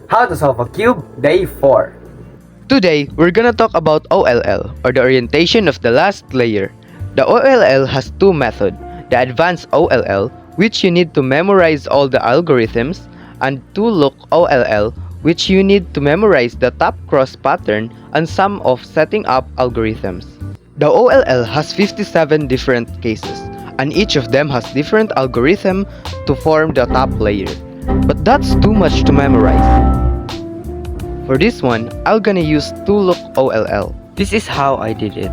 How to solve a cube, day 4. Today, we're gonna talk about OLL, or the orientation of the last layer. The OLL has two methods, the advanced OLL, which you need to memorize all the algorithms, and two-look OLL, which you need to memorize the top cross pattern and some of setting up algorithms. The OLL has 57 different cases, and each of them has different algorithm to form the top layer. But that's too much to memorize. For this one, I'm gonna use two-look OLL. This is how I did it.